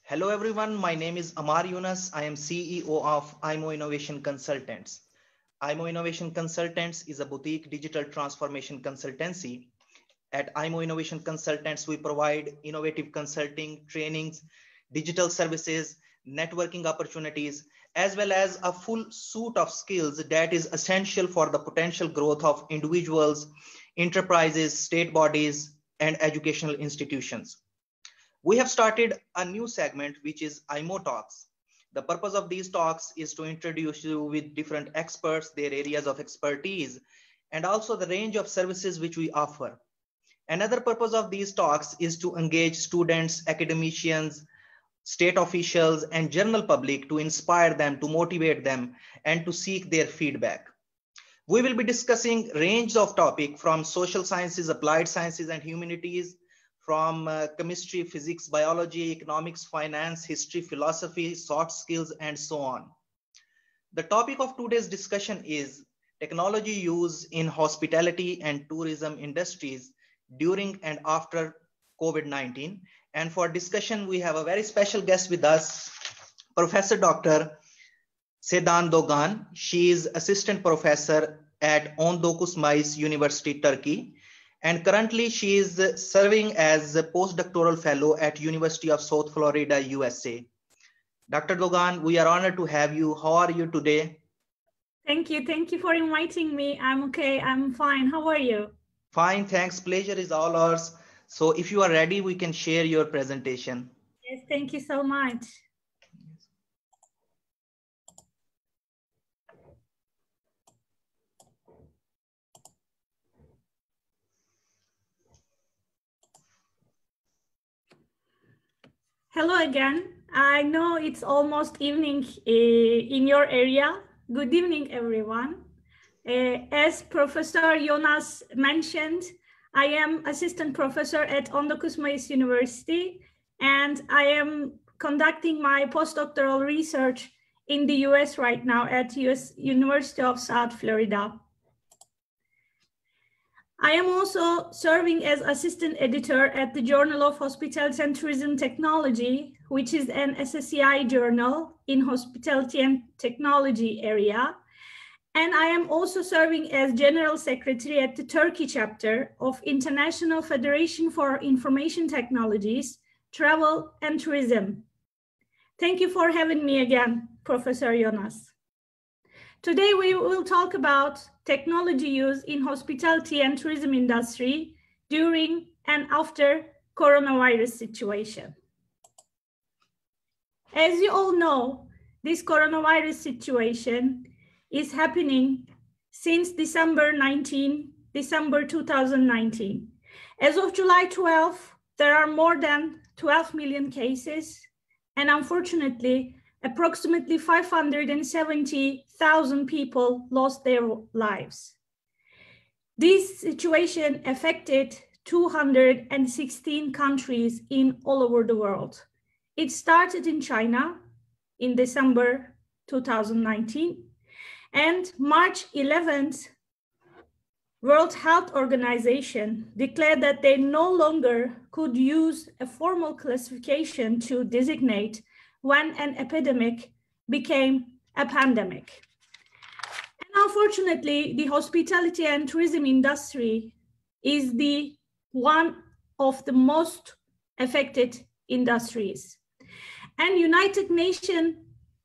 Hello everyone, my name is Ammar Younas. I am CEO of IMO Innovation Consultants. IMO Innovation Consultants is a boutique digital transformation consultancy. At IMO Innovation Consultants, we provide innovative consulting, trainings, digital services, networking opportunities, as well as a full suite of skills that is essential for the potential growth of individuals, enterprises, state bodies, and educational institutions. We have started a new segment, which is IMO Talks. The purpose of these talks is to introduce you with different experts, their areas of expertise, and also the range of services which we offer. Another purpose of these talks is to engage students, academicians, state officials, and general public to inspire them, to motivate them, and to seek their feedback. We will be discussing range of topics from social sciences, applied sciences, and humanities, from chemistry, physics, biology, economics, finance, history, philosophy, soft skills, and so on. The topic of today's discussion is technology use in hospitality and tourism industries during and after COVID-19. And for discussion, we have a very special guest with us, Professor Dr. Seden Dogan. She is assistant professor at 19 Mayıs University, Turkey. And currently she is serving as a postdoctoral fellow at University of South Florida, USA. Dr. Dogan, we are honored to have you. How are you today? Thank you. Thank you for inviting me. I'm okay. I'm fine. How are you? Fine, thanks. Pleasure is all ours. So if you are ready, we can share your presentation. Yes, thank you so much. Hello again. I know it's almost evening in your area. Good evening, everyone. As Professor Younas mentioned, I am assistant professor at 19 Mayıs University, and I am conducting my postdoctoral research in the US right now at US University of South Florida. I am also serving as assistant editor at the Journal of Hospitality and Tourism Technology, which is an SSCI journal in hospitality and technology area. And I am also serving as general secretary at the Turkey chapter of International Federation for Information Technologies, Travel and Tourism. Thank you for having me again, Professor Younas. Today we will talk about technology use in hospitality and tourism industry during and after coronavirus situation. As you all know, this coronavirus situation is happening since December 2019. As of July 12, there are more than 12 million cases, and unfortunately, approximately 570,000 people lost their lives. This situation affected 216 countries in all over the world. It started in China in December 2019, and March 11th, World Health Organization declared that they no longer could use a formal classification to designate when an epidemic became a pandemic. And unfortunately, the hospitality and tourism industry is one of the most affected industries. And United Nations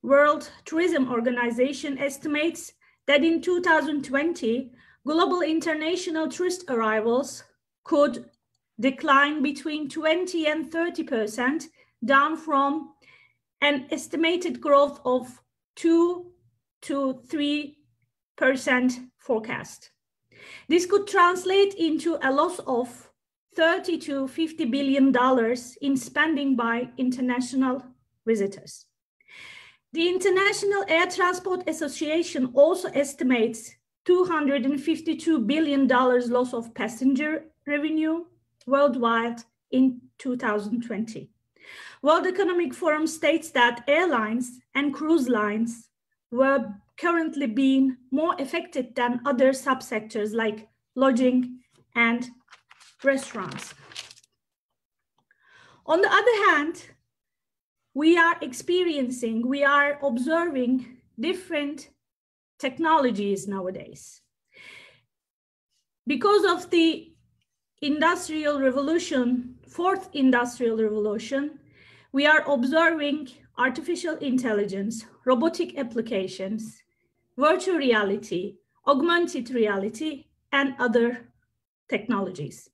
World Tourism Organization estimates that in 2020, global international tourist arrivals could decline between 20 and 30%, down from an estimated growth of 2 to 3% forecast. This could translate into a loss of $30 to $50 billion in spending by international visitors. The International Air Transport Association also estimates $252 billion loss of passenger revenue worldwide in 2020. World Economic Forum states that airlines and cruise lines were currently being more affected than other subsectors like lodging and restaurants. On the other hand, we are experiencing, we are observing different technologies nowadays. Because of the industrial revolution, fourth industrial revolution, we are observing artificial intelligence, robotic applications, virtual reality, augmented reality, and other technologies.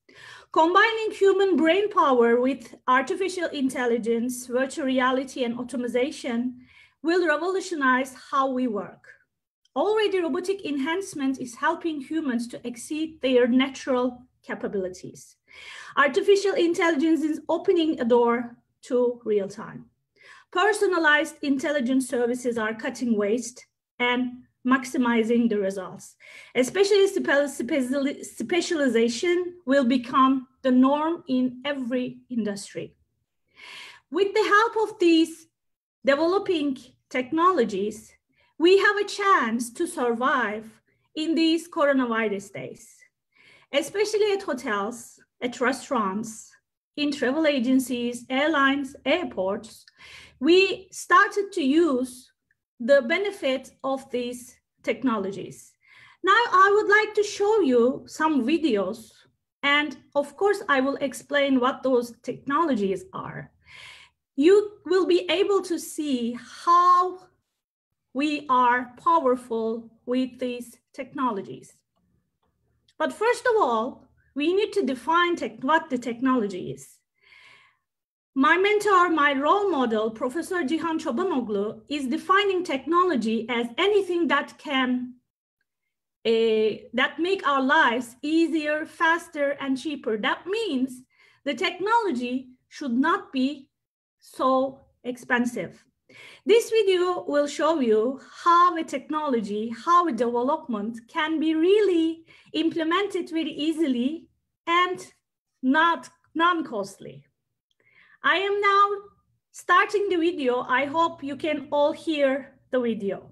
Combining human brain power with artificial intelligence, virtual reality, and automation will revolutionize how we work. Already, robotic enhancement is helping humans to exceed their natural capabilities. Artificial intelligence is opening a door to real time. Personalized intelligence services are cutting waste and maximizing the results. Especially specialization will become the norm in every industry. With the help of these developing technologies, we have a chance to survive in these coronavirus days, especially at hotels, at restaurants, in travel agencies, airlines, airports. We started to use the benefit of these technologies. Now I would like to show you some videos, and of course I will explain what those technologies are. You will be able to see how we are powerful with these technologies. But first of all, we need to define what the technology is. My mentor, my role model, Professor Cihan Çobanoglu, is defining technology as anything that can that make our lives easier, faster, and cheaper. That means the technology should not be so expensive. This video will show you how a technology, how a development can be really implemented very easily and not non-costly. I am now starting the video. I hope you can all hear the video.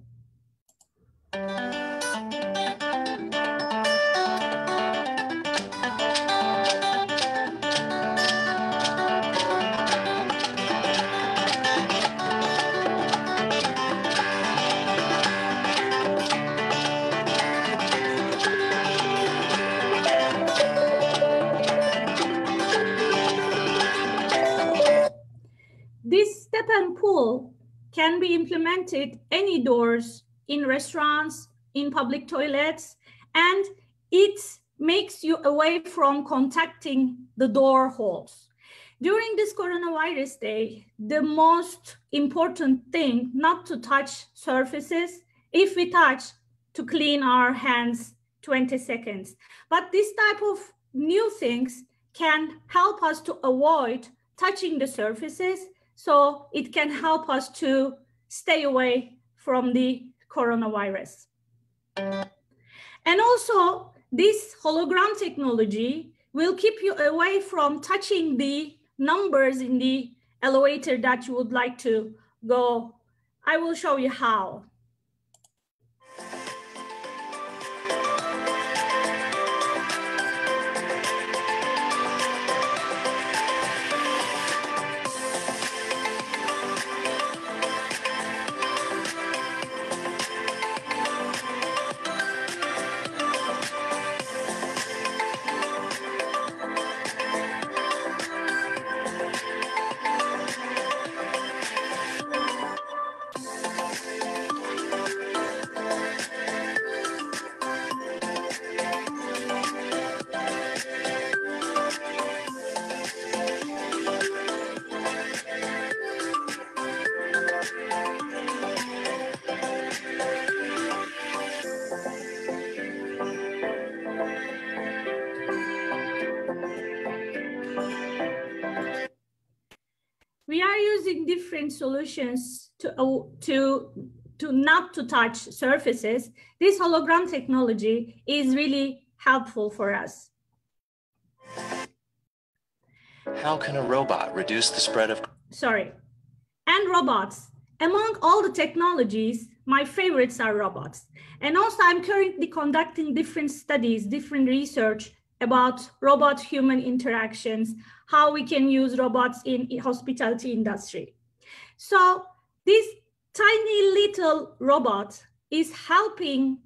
This step and pull can be implemented any doors, in restaurants, in public toilets, and it makes you away from contacting the door holes. During this coronavirus day, the most important thing, not to touch surfaces. If we touch, to clean our hands 20 seconds. But this type of new things can help us to avoid touching the surfaces, so it can help us to stay away from the coronavirus. And also, this hologram technology will keep you away from touching the numbers in the elevator that you would like to go. I will show you how. We are using different solutions to not to touch surfaces. This hologram technology is really helpful for us. How can a robot reduce the spread of... And robots. Among all the technologies, my favorites are robots. And also I'm currently conducting different studies, different research about robot-human interactions, how we can use robots in hospitality industry. So this tiny little robot is helping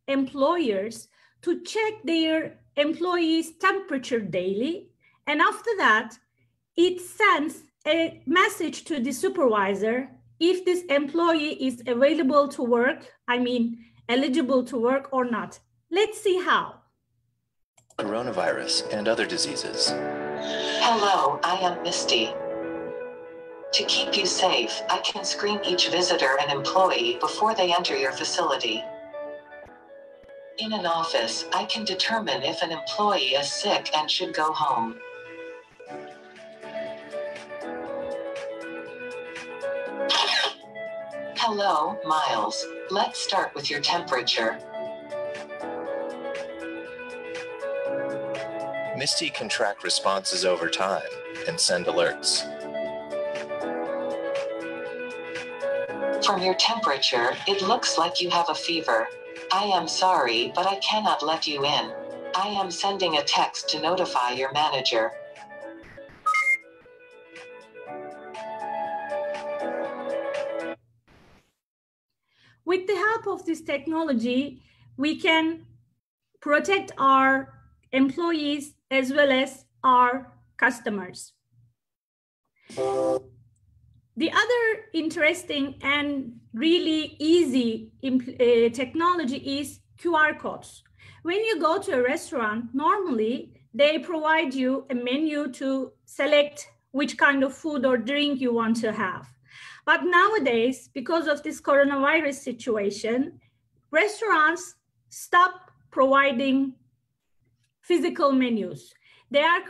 employers to check their employees' temperature daily. And after that, it sends a message to the supervisor if this employee is available to work, eligible to work or not. Let's see how. Coronavirus and other diseases. Hello, I am Misty. To keep you safe, I can screen each visitor and employee before they enter your facility. In an office, I can determine if an employee is sick and should go home. Hello, Miles. Let's start with your temperature. Misty can track responses over time and send alerts. From your temperature, it looks like you have a fever. I am sorry, but I cannot let you in. I am sending a text to notify your manager. With the help of this technology, we can protect our employees as well as our customers. The other interesting and really easy technology is QR codes. When you go to a restaurant, normally they provide you a menu to select which kind of food or drink you want to have. But nowadays, because of this coronavirus situation, restaurants stop providing physical menus. They are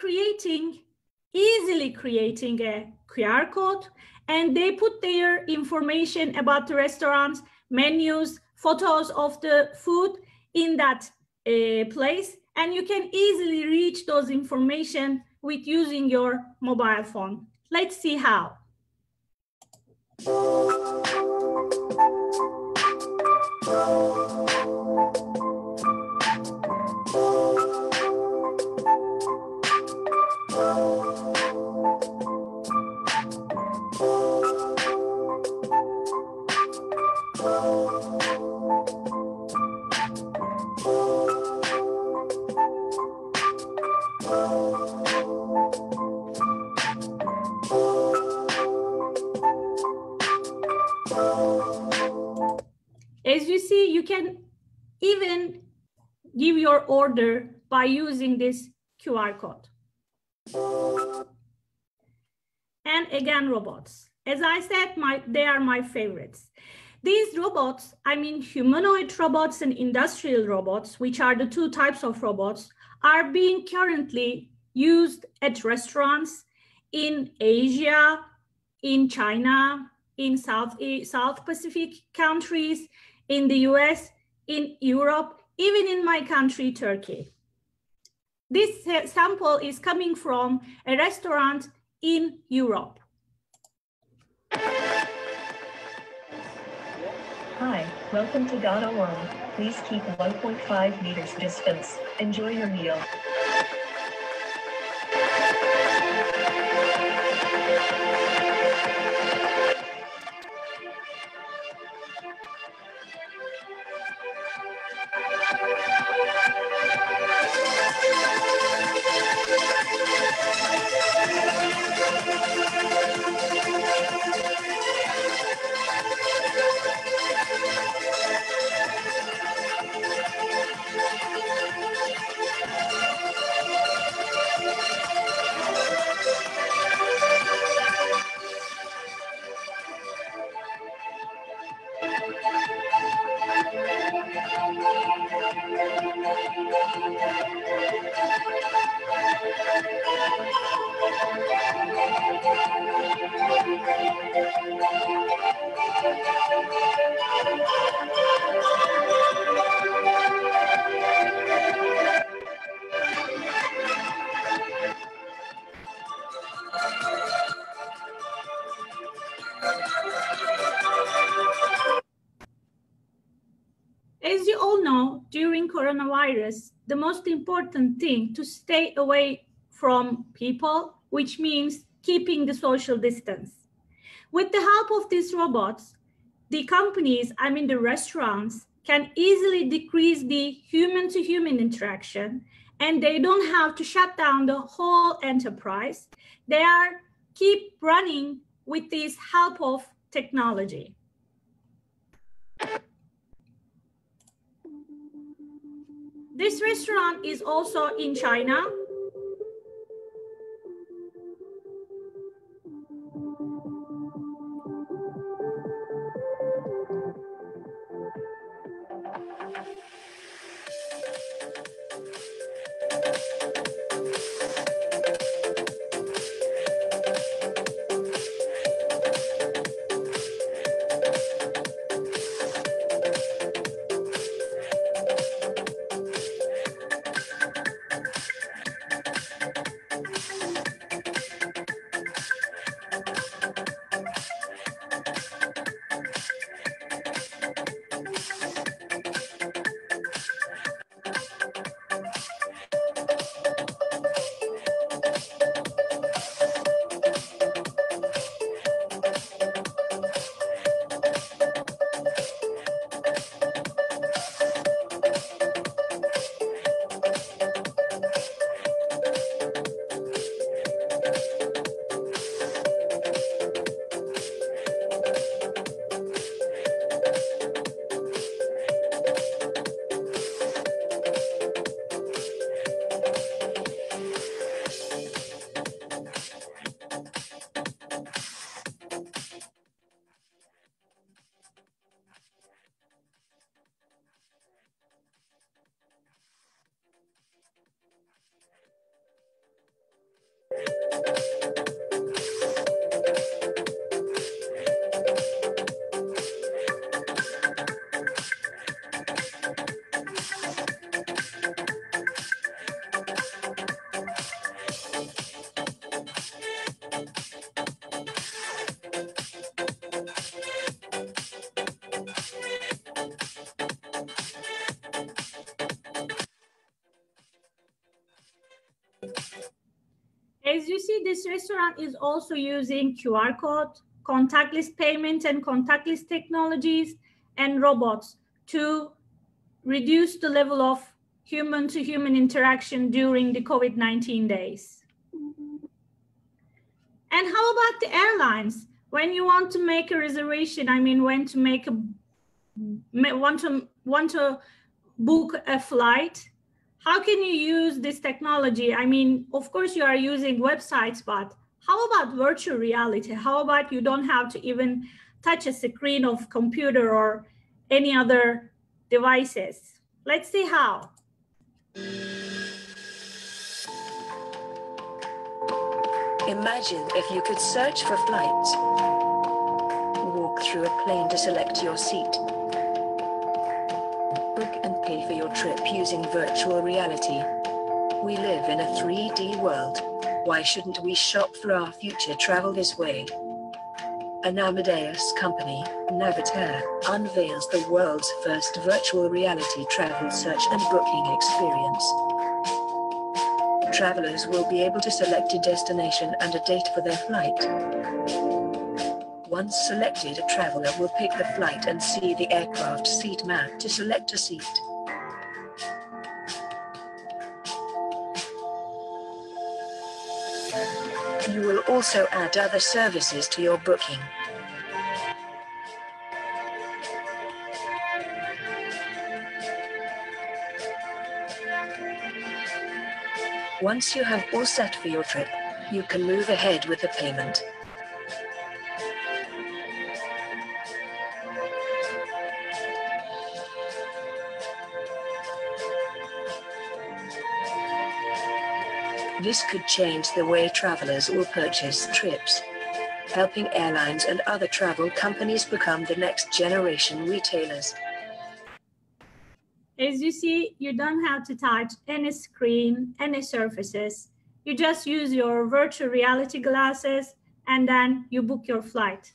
easily creating a QR code, and they put their information about the restaurants, menus, photos of the food in that place, and you can easily reach those information with using your mobile phone. Let's see how. As you see, you can even give your order by using this QR code. And again, robots. As I said, they are my favorites. These robots, humanoid robots and industrial robots, which are the two types of robots, are being currently used at restaurants in Asia, in China, in South Pacific countries, in the US, in Europe, even in my country, Turkey. This sample is coming from a restaurant in Europe. Hi, welcome to Ghana World. Please keep 1.5 meters distance. Enjoy your meal. As you all know, during coronavirus, the most important thing to stay away from people, which means keeping the social distance. With the help of these robots, the companies, I mean the restaurants, can easily decrease the human-to-human interaction, and they don't have to shut down the whole enterprise. They are keep running with this help of technology. This restaurant is also in China. As you see, this restaurant is also using QR code, contactless payment and contactless technologies, and robots to reduce the level of human-to-human interaction during the COVID-19 days. And how about the airlines? When you want to make a reservation, I mean, when to make a want to book a flight, how can you use this technology? I mean, of course, you are using websites, but how about virtual reality? How about you don't have to even touch a screen of computer or any other devices? Let's see how. Imagine if you could search for flights, walk through a plane to select your seat, book and pay for your trip using virtual reality. We live in a 3D world. Why shouldn't we shop for our future travel this way? An Amadeus company, Navitaire, unveils the world's first virtual reality travel search and booking experience. Travelers will be able to select a destination and a date for their flight. Once selected, a traveler will pick the flight and see the aircraft seat map to select a seat. You will also add other services to your booking. Once you have all set for your trip, you can move ahead with the payment. This could change the way travelers will purchase trips, helping airlines and other travel companies become the next generation retailers. As you see, you don't have to touch any screen, any surfaces. You just use your virtual reality glasses and then you book your flight.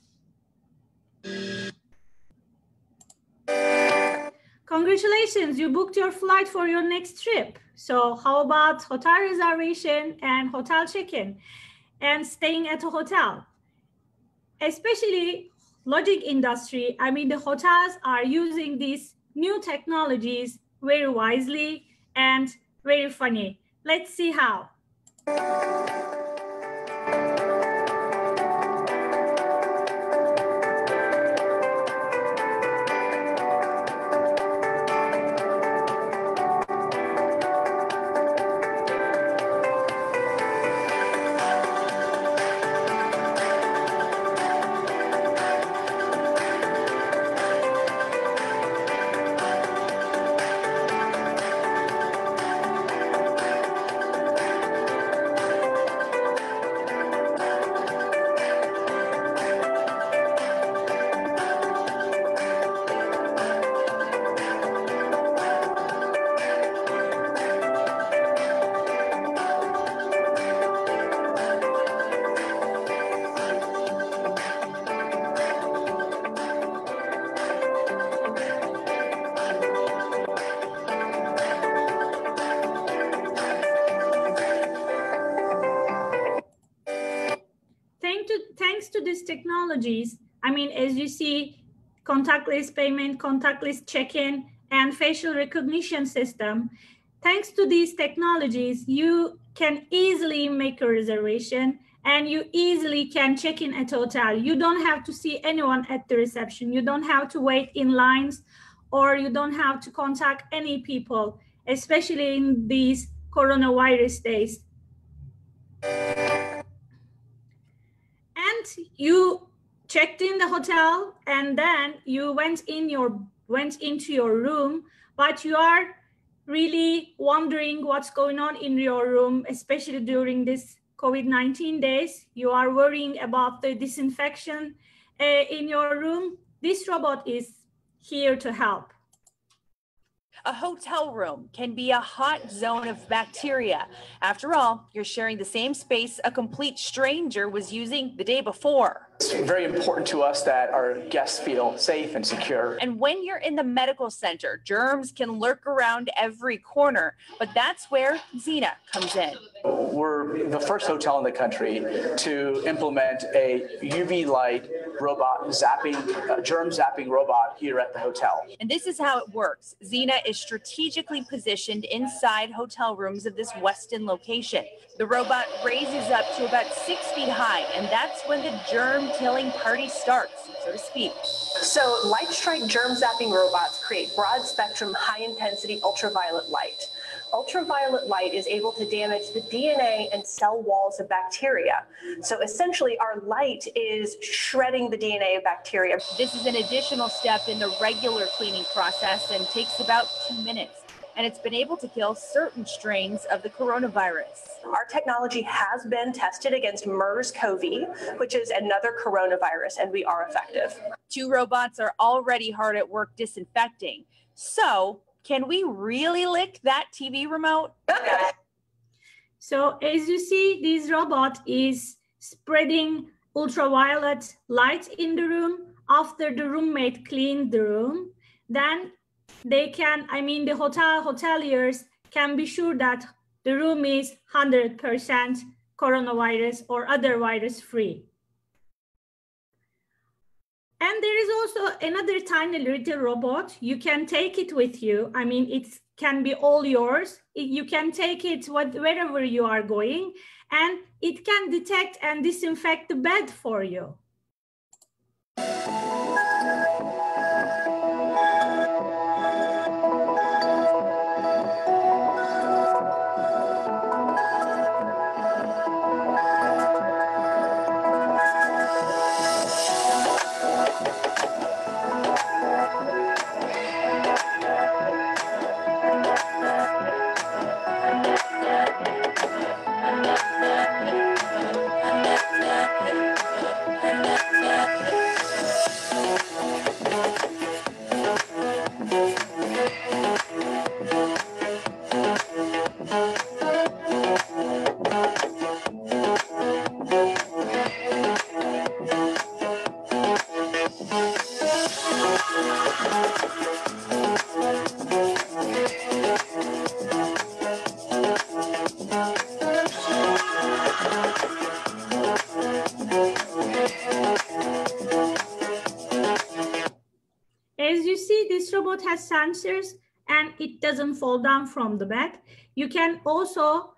Congratulations, you booked your flight for your next trip. So how about hotel reservation and hotel check-in and staying at a hotel? especially logic industry, I mean, the hotels are using these new technologies very wisely and very funny. Let's see how. Thanks to these technologies, I mean, as you see, contactless payment, contactless check-in, and facial recognition system, thanks to these technologies, you can easily make a reservation and you easily can check in at a hotel. You don't have to see anyone at the reception. You don't have to wait in lines, or you don't have to contact any people, especially in these coronavirus days. And you checked in the hotel and then you went into your room, but you are really wondering what's going on in your room, especially during this COVID-19 days. You are worrying about the disinfection in your room. This robot is here to help. A hotel room can be a hot zone of bacteria. After all, you're sharing the same space a complete stranger was using the day before. It's very important to us that our guests feel safe and secure. And when you're in the medical center, germs can lurk around every corner, but that's where Zena comes in. We're the first hotel in the country to implement a UV light robot germ zapping robot here at the hotel. And this is how it works. Zena is strategically positioned inside hotel rooms of this Westin location. The robot raises up to about 6 feet high, and that's when the germ-killing party starts, so to speak. So light strike germ zapping robots create broad spectrum, high intensity ultraviolet light. Ultraviolet light is able to damage the DNA and cell walls of bacteria. So essentially our light is shredding the DNA of bacteria. This is an additional step in the regular cleaning process and takes about 2 minutes. And it's been able to kill certain strains of the coronavirus. Our technology has been tested against MERS-CoV, which is another coronavirus, and we are effective. 2 robots are already hard at work disinfecting. So, can we really lick that TV remote? So as you see, this robot is spreading ultraviolet light in the room. After the roommate cleaned the room, then they can, the hoteliers can be sure that the room is 100% coronavirus or other virus free. And there is also another tiny little robot. You can take it with you. It can be all yours. You can take it wherever you are going, and it can detect and disinfect the bed for you. robot has sensors and it doesn't fall down from the bed. You can also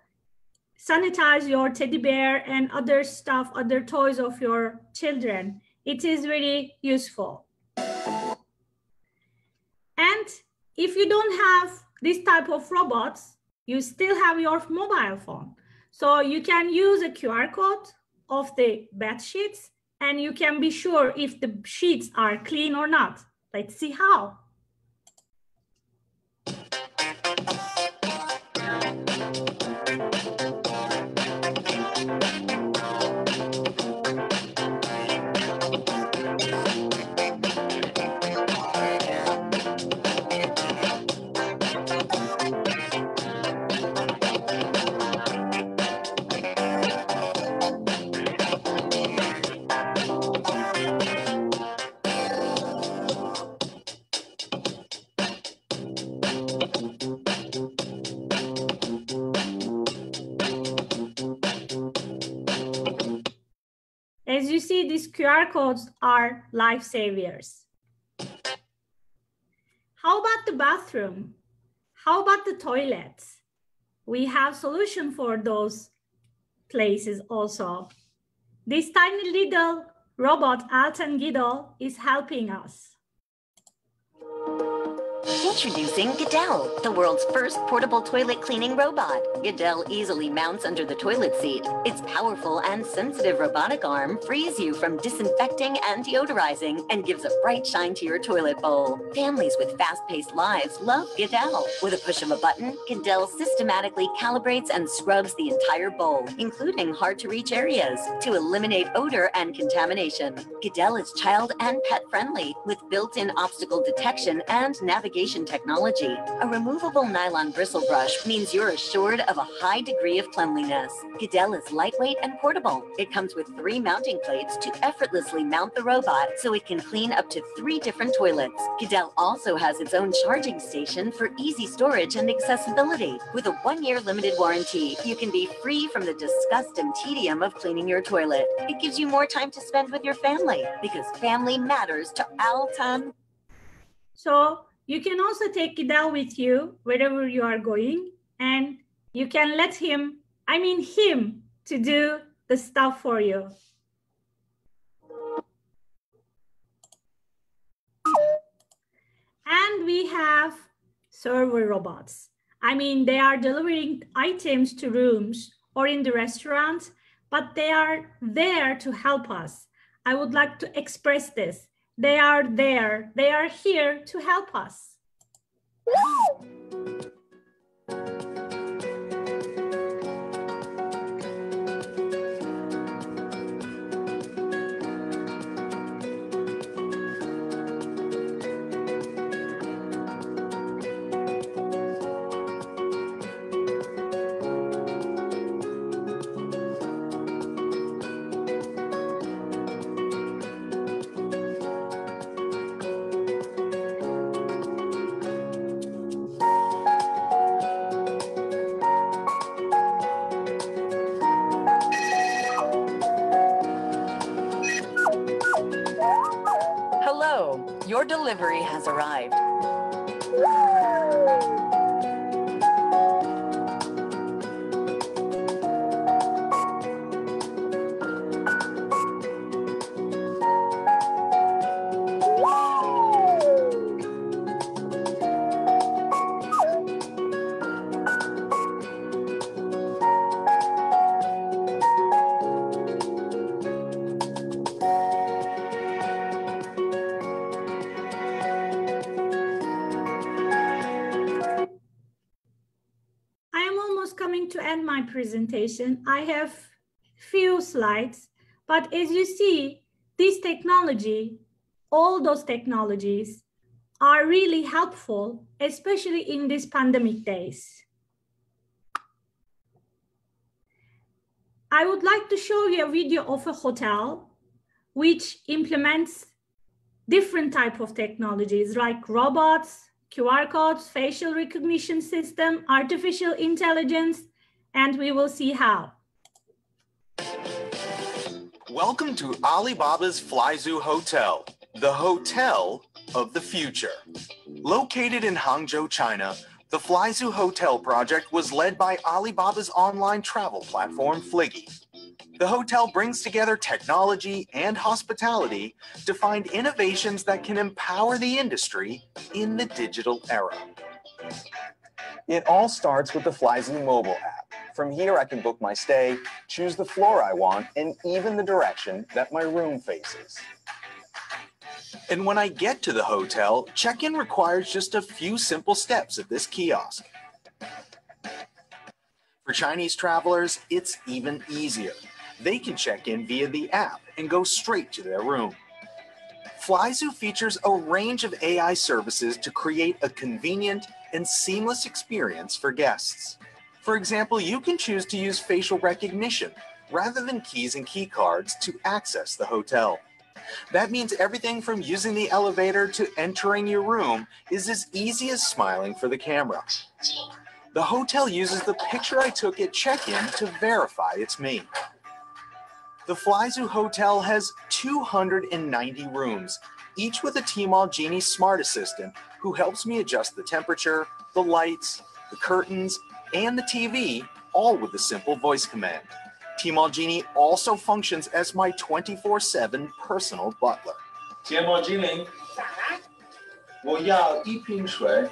sanitize your teddy bear and other stuff, other toys of your children. It is very useful. And if you don't have this type of robots, you still have your mobile phone. So you can use a QR code of the bed sheets and you can be sure if the sheets are clean or not. Let's see how. As you see, these QR codes are lifesavers. How about the bathroom? How about the toilets? We have solution for those places also. This tiny little robot, Alten Gidel, is helping us. Introducing Goodell, the world's first portable toilet cleaning robot. Goodell easily mounts under the toilet seat. Its powerful and sensitive robotic arm frees you from disinfecting and deodorizing and gives a bright shine to your toilet bowl. Families with fast-paced lives love Goodell. With a push of a button, Goodell systematically calibrates and scrubs the entire bowl, including hard-to-reach areas, to eliminate odor and contamination. Goodell is child and pet-friendly with built-in obstacle detection and navigation technology. A removable nylon bristle brush means you're assured of a high degree of cleanliness. Goodell is lightweight and portable. It comes with 3 mounting plates to effortlessly mount the robot so it can clean up to 3 different toilets. Goodell also has its own charging station for easy storage and accessibility. With a 1-year limited warranty, you can be free from the disgust and tedium of cleaning your toilet. It gives you more time to spend with your family because family matters to Alten. So you can also take Goodell with you wherever you are going, and you can let him, him, to do the stuff for you. And we have server robots. They are delivering items to rooms or in the restaurant, but they are there to help us. I would like to express this. They are there. They are here to help us. Your delivery has arrived. My presentation. I have few slides, but as you see, this technology, all those technologies are really helpful, especially in these pandemic days. I would like to show you a video of a hotel which implements different type of technologies like robots, QR codes, facial recognition system, artificial intelligence, and we will see how. Welcome to Alibaba's Fly Zoo Hotel. The hotel of the future. Located in Hangzhou, China, the Flyzoo Hotel project was led by Alibaba's online travel platform, Fliggy. The hotel brings together technology and hospitality to find innovations that can empower the industry in the digital era. It all starts with the Flyzoo mobile app. From here, I can book my stay, choose the floor I want, and even the direction that my room faces. And when I get to the hotel, check-in requires just a few simple steps at this kiosk. For Chinese travelers, it's even easier. They can check in via the app and go straight to their room. Flyzoo features a range of AI services to create a convenient and seamless experience for guests. For example, you can choose to use facial recognition rather than keys and key cards to access the hotel. That means everything from using the elevator to entering your room is as easy as smiling for the camera. The hotel uses the picture I took at check-in to verify it's me. The Flyzoo Hotel has 290 rooms, each with a Tmall Genie smart assistant who helps me adjust the temperature, the lights, the curtains, and the TV, all with a simple voice command. Tmall Genie also functions as my 24/7 personal butler. 睫毛精灵，我要一瓶水。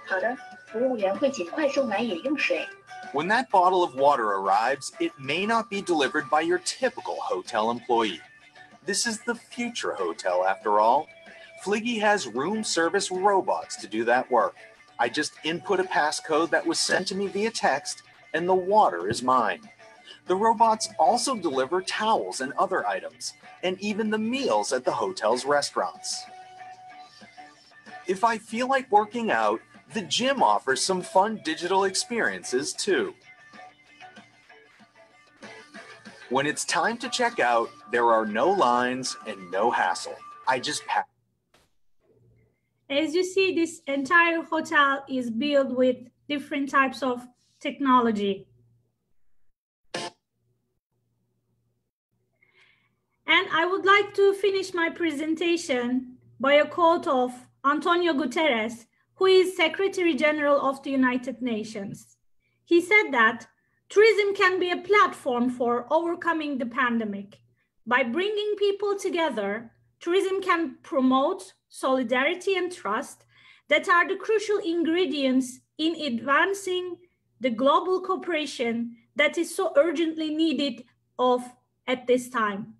好的，服务员会尽快送来饮用水。 When that bottle of water arrives, it may not be delivered by your typical hotel employee. This is the future hotel, after all. Fliggy has room service robots to do that work. I just input a passcode that was sent to me via text, and the water is mine. The robots also deliver towels and other items, and even the meals at the hotel's restaurants. If I feel like working out, the gym offers some fun digital experiences too. When it's time to check out, there are no lines and no hassle. I just pass. As you see, this entire hotel is built with different types of technology. And I would like to finish my presentation by a quote of Antonio Guterres, who is Secretary General of the United Nations. He said that tourism can be a platform for overcoming the pandemic. By bringing people together, tourism can promote solidarity and trust that are the crucial ingredients in advancing the global cooperation that is so urgently needed at this time.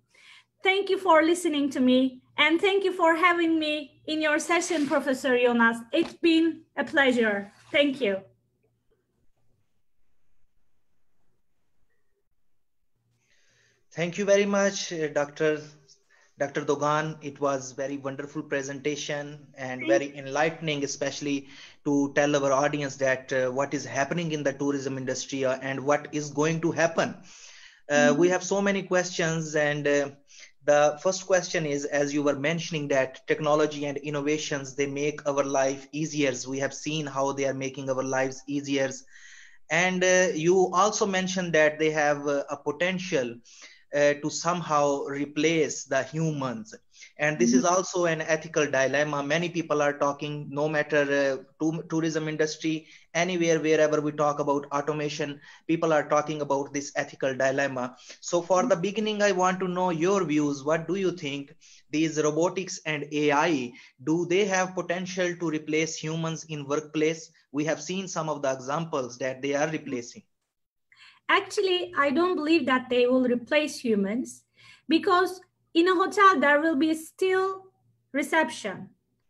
Thank you for listening to me, and thank you for having me in your session, Professor Younas. It's been a pleasure. Thank you. Thank you very much, Dr. Dogan. It was very wonderful presentation and very enlightening, especially to tell our audience that what is happening in the tourism industry and what is going to happen. We have so many questions, and the first question is, as you were mentioning, that technology and innovations, they make our life easier. We have seen how they are making our lives easier. And you also mentioned that they have a potential to somehow replace the humans. And this is also an ethical dilemma. Many people are talking, no matter tourism industry, anywhere, wherever we talk about automation, people are talking about this ethical dilemma. So for the beginning, I want to know your views. What do you think? These robotics and AI, do they have potential to replace humans in workplace? We have seen some of the examples that they are replacing. Actually, I don't believe that they will replace humans, because in a hotel, there will be still reception.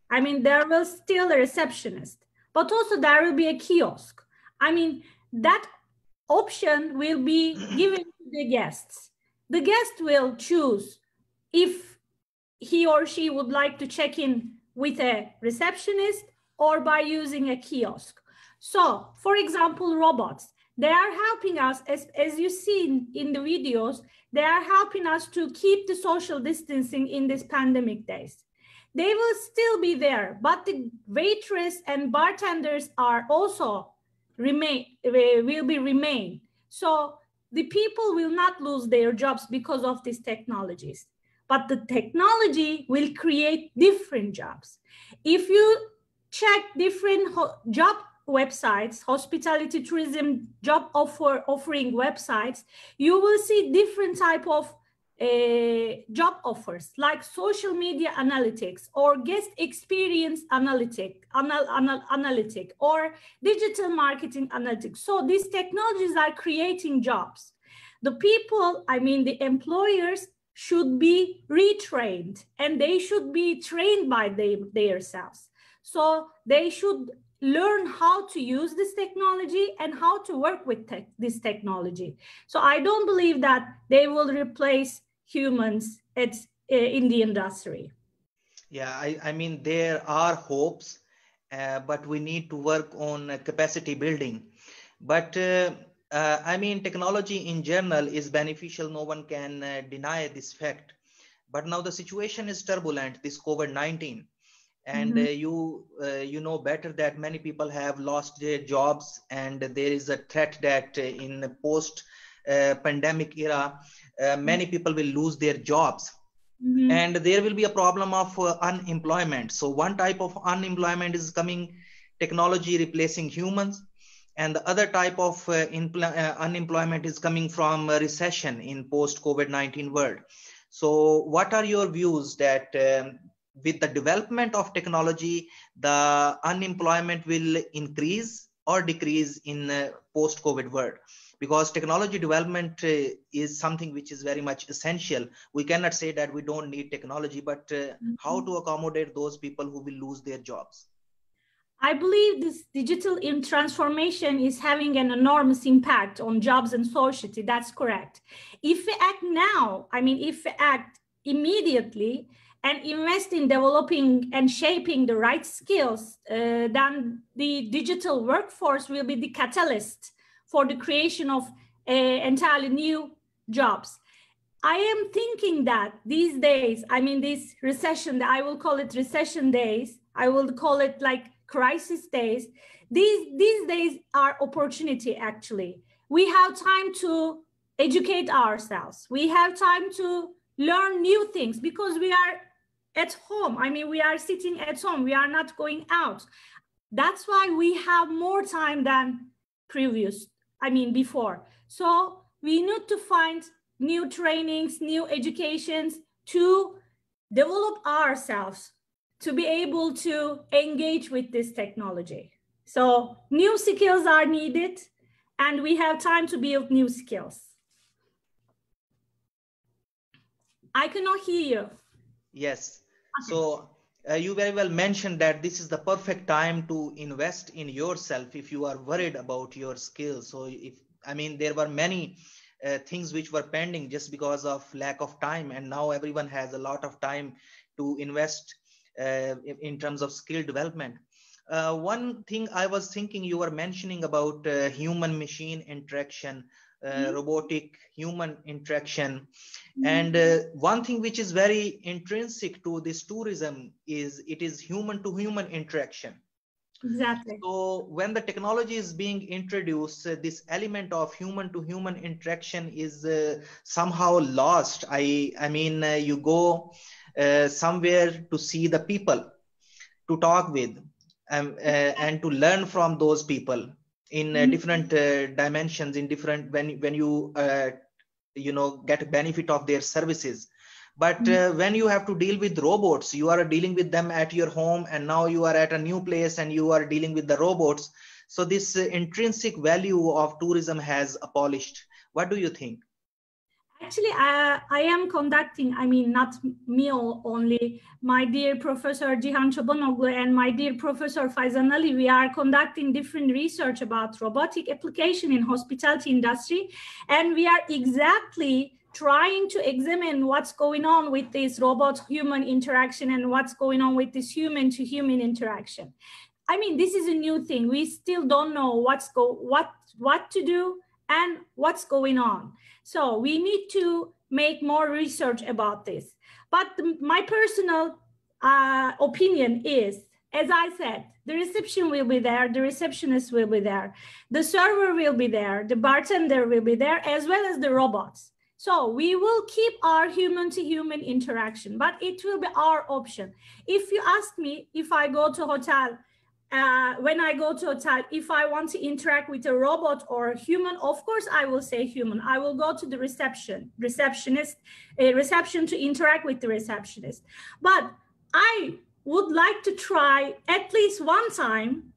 I mean, there will still a receptionist, but also there will be a kiosk. I mean, that option will be given to the guests. The guest will choose if he or she would like to check in with a receptionist or by using a kiosk. So, for example, robots. They are helping us, as you see in the videos, they are helping us to keep the social distancing in these pandemic days. They will still be there, but the waitress and bartenders are also will remain. So the people will not lose their jobs because of these technologies. but the technology will create different jobs. If you check different job websites, hospitality tourism job offering websites, you will see different type of job offers like social media analytics or guest experience analytic or digital marketing analytics. So these technologies are creating jobs. The people, I mean the employers, should be retrained and they should be trained by themselves. So they should learn how to use this technology and how to work with this technology. So I don't believe that they will replace humans in the industry. Yeah, I mean, there are hopes, but we need to work on capacity building. But I mean, technology in general is beneficial. No one can deny this fact. But now the situation is turbulent, this COVID-19. And you know better that many people have lost their jobs, and there is a threat that in the post-pandemic era, many people will lose their jobs. And there will be a problem of unemployment. So one type of unemployment is coming, technology replacing humans. And the other type of unemployment is coming from recession in post-COVID-19 world. So what are your views that with the development of technology, the unemployment will increase or decrease in post-COVID world? Because technology development is something which is very much essential. We cannot say that we don't need technology, but how to accommodate those people who will lose their jobs? I believe this digital transformation is having an enormous impact on jobs and society. That's correct. If we act now, I mean, if we act immediately and invest in developing and shaping the right skills, then the digital workforce will be the catalyst for the creation of entirely new jobs. I am thinking that these days, I mean, this recession, I will call it recession days, I will call it like crisis days. These days are opportunity, actually. We have time to educate ourselves. We have time to learn new things because we are at home. I mean, we are sitting at home. We are not going out. That's why we have more time than before. So we need to find new trainings, new educations to develop ourselves to be able to engage with this technology. So new skills are needed and we have time to build new skills. I cannot hear you. Yes. Okay. So you very well mentioned that this is the perfect time to invest in yourself if you are worried about your skills. So there were many things which were pending just because of lack of time, and now everyone has a lot of time to invest in terms of skill development. One thing I was thinking, you were mentioning about human machine interaction, robotic human interaction. And one thing which is very intrinsic to this tourism is it is human to human interaction. Exactly. So when the technology is being introduced, this element of human to human interaction is somehow lost. You go somewhere to see the people, to talk with, and to learn from those people in different dimensions, in different when you get benefit of their services. But when you have to deal with robots, you are dealing with them at your home, and now you are at a new place and you are dealing with the robots. So this intrinsic value of tourism has abolished. What do you think? Actually, I am conducting, not me only, my dear Professor Cihan Çobanoglu and my dear Professor Faizan Ali, we are conducting different research about robotic application in hospitality industry. And we are exactly trying to examine what's going on with this robot-human interaction and what's going on with this human-to-human interaction. This is a new thing. We still don't know what to do and what's going on. So we need to make more research about this. But my personal opinion is, as I said, the reception will be there, the receptionist will be there, the server will be there, the bartender will be there, as well as the robots. So we will keep our human-to-human interaction, but it will be our option. If you ask me, if I go to a hotel, when I go to a hotel, if I want to interact with a robot or a human, of course I will say human. I will go to the reception to interact with the receptionist. But I would like to try at least one time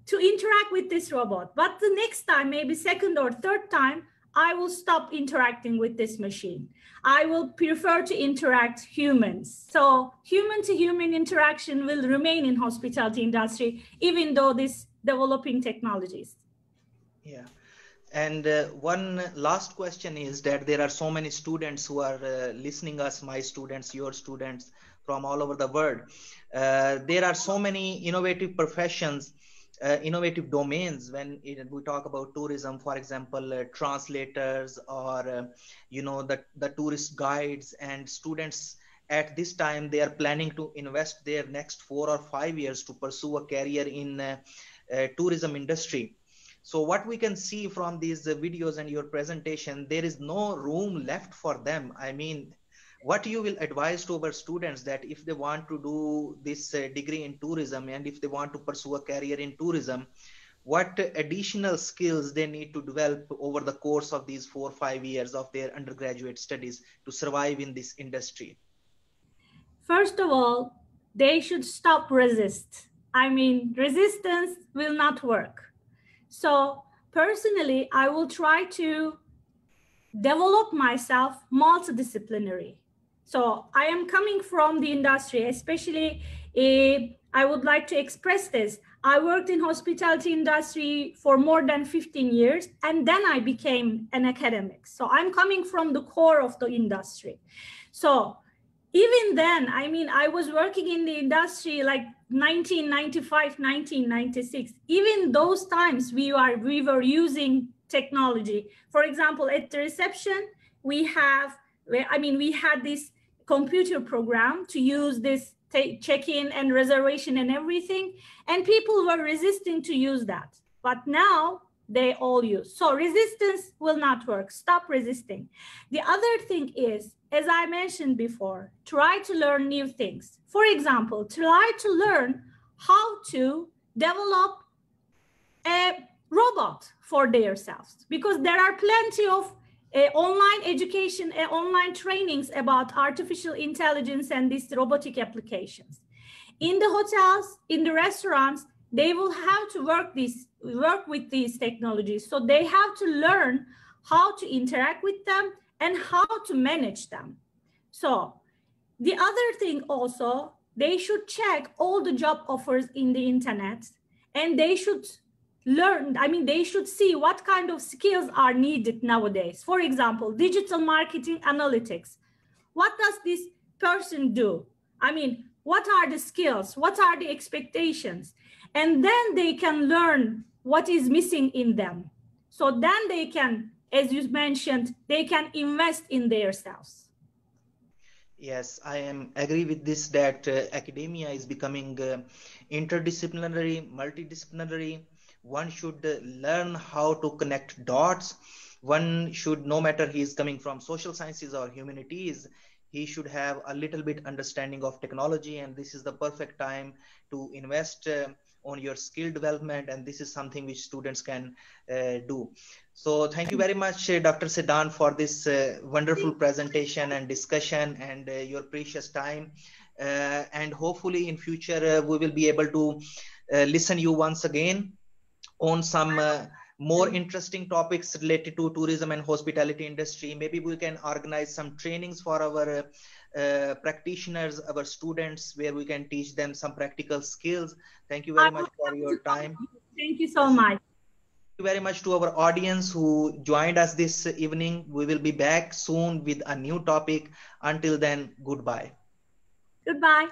to interact with this robot. But the next time, maybe second or third time, I will stop interacting with this machine. I will prefer to interact humans. So human-to-human interaction will remain in hospitality industry, even though this developing technologies. Yeah. And one last question is that there are so many students who are listening us, my students, your students from all over the world. There are so many innovative professions, innovative domains when we talk about tourism, for example, translators or the tourist guides, and students at this time they are planning to invest their next 4 or 5 years to pursue a career in tourism industry. So what we can see from these videos and your presentation, there is no room left for them. I mean, what you will advise to our students that if they want to do this degree in tourism and if they want to pursue a career in tourism, what additional skills they need to develop over the course of these 4 or 5 years of their undergraduate studies to survive in this industry? First of all, they should stop resist. I mean, resistance will not work. So personally, I will try to develop myself multidisciplinary. So I am coming from the industry, especially I would like to express this. I worked in hospitality industry for more than 15 years, and then I became an academic. So I'm coming from the core of the industry. So even then, I mean, I was working in the industry like 1995, 1996. Even those times we were using technology. For example, at the reception, we had this computer program to use this check-in and reservation and everything, and people were resisting to use that. But now they all use. So resistance will not work. Stop resisting. The other thing is, as I mentioned before, try to learn new things. For example, try to learn how to develop a robot for themselves, because there are plenty of online education and online trainings about artificial intelligence and these robotic applications. In the hotels, in the restaurants, they will have to work with these technologies. So they have to learn how to interact with them and how to manage them. So the other thing also, they should check all the job offers in the internet, and they should learn, they should see what kind of skills are needed nowadays. For example, digital marketing analytics. What does this person do? What are the skills? What are the expectations? And then they can learn what is missing in them. So then they can, as you mentioned, they can invest in themselves. Yes, I agree with this, that academia is becoming interdisciplinary, multidisciplinary. One should learn how to connect dots. One should, no matter he is coming from social sciences or humanities, he should have a little bit understanding of technology, and this is the perfect time to invest on your skill development, and this is something which students can do. So thank you very much, Dr. Seden, for this wonderful presentation and discussion and your precious time. And hopefully in future, we will be able to listen you once again on some more interesting topics related to tourism and hospitality industry. Maybe we can organize some trainings for our practitioners, our students, where we can teach them some practical skills. Thank you very much for your time. Thank you so much. Thank you very much to our audience who joined us this evening. We will be back soon with a new topic. Until then, goodbye. Goodbye.